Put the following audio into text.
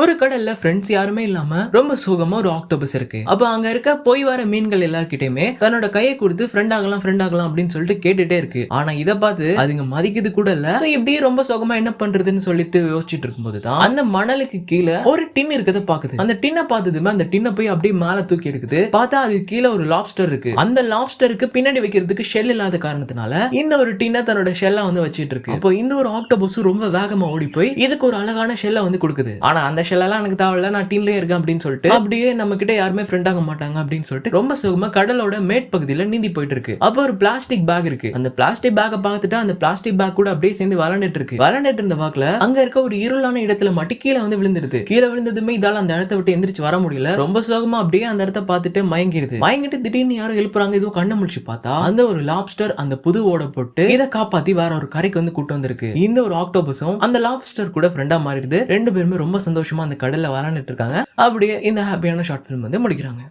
ஒரு கடல்ல ஃப்ரெண்ட்ஸ் யாருமே இல்லாம ரொம்ப சோகமா ஒரு ஆக்டோபஸ் இருக்கு. அப்ப அங்க இருக்க போய் வர மீன்கள் எல்லார்கிட்டயுமே தன்னோட கையை கொடுத்து ஃப்ரெண்ட் ஆகலாம் அப்படின்னு சொல்லிட்டு கேட்டுட்டே இருக்கு. ஆனா இத பார்த்து அதுங்க மதிக்குது கூட இல்ல. சோ இப்படியே ரொம்ப சோகமா என்ன பண்றதுன்னு சொல்லிட்டு யோசிச்சுட்டு இருக்கும்போது தான் அந்த மணலுக்கு கீழே ஒரு டின் இருக்கத பாக்குது. அந்த டின்னை பார்த்ததுமே அந்த டின்னை போய் அப்படியே மேல தூக்கி எடுக்குது. பார்த்தா அது கீழே ஒரு லாப்ஸ்டர் இருக்கு. அந்த லாப்ஸ்டருக்கு பின்னாடி வைக்கிறதுக்கு ஷெல் இல்லாத காரணத்தினால இந்த ஒரு டின்னை தன்னோட ஷெல்ல வந்து வச்சிட்டு இருக்கு. அப்போ இந்த ஒரு ஆக்டோபஸ் ரொம்ப வேகமா ஓடி போய் இதுக்கு ஒரு அழகான ஷெல்ல வந்து கொடுக்குது. ஆனா அந்த ஷெல்லாம் எனக்கு தேவையில்ல, நான் டீம்லயே இருக்கேன் அப்படின்னு சொல்லிட்டு அப்படியே நம்ம கிட்ட யாருமே ஃப்ரெண்ட் ஆக மாட்டாங்க அப்படின்னு சொல்லிட்டு ரொம்ப சுகமா கடலோட மேட் பகுதியில நீந்தி போயிட்டு இருக்கு. அப்ப ஒரு பிளாஸ்டிக் பேக் இருக்கு. அந்த பிளாஸ்டிக் பேக்கை பார்த்துட்டு அந்த பிளாஸ்டிக் பேக் கூட அப்படியே சேர்ந்து விளையாண்டுட்டு இருக்கு. விளையாண்டுட்டு இருந்த வாக்குல அங்க இருக்க ஒரு இருளான இடத்துல மட்டும் கீழே வந்து விழுந்துருது. கீழே விழுந்ததுமே இதால அந்த இடத்தை விட்டு எந்திரிச்சு வர முடியல. ரொம்ப சோகமா அப்படியே அந்த இடத்தை பார்த்துட்டு மயங்கிடுது. மயங்கிட்டு திடீர்னு யாரும் எழுப்புறாங்க. இதுவும் கண்ணை முடிச்சு பார்த்தா அந்த ஒரு லாப்ஸ்டர் அந்த புது ஓட போட்டு இதை காப்பாத்தி வேற ஒரு கரைக்கு வந்து கூட்டு வந்திருக்கு. இந்த ஒரு ஆக்டோபஸும் அந்த லாப்ஸ்டர் கூட ஃப்ரெண்டா மாறிடுது. ரெண்டு பேருமே ரொம்ப சந்தோஷமா அந்த கடல்ல விளையாண்டுட்டு இருக்காங்க. அப்படியே இந்த ஹாப்பியான ஷார்ட் ஃபிலிம் வந்து முடிக்கிறாங்க.